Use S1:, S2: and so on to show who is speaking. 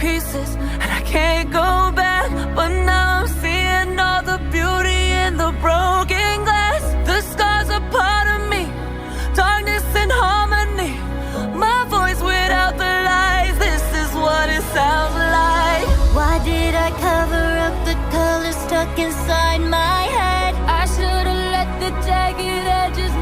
S1: pieces, and I can't go back. But now I'm seeing all the beauty in the broken glass. The scars are part of me, darkness and harmony. My voice without the lies, this is what it sounds like.
S2: Why did I cover up the color stuck inside my head?
S1: I should've let the jagged edges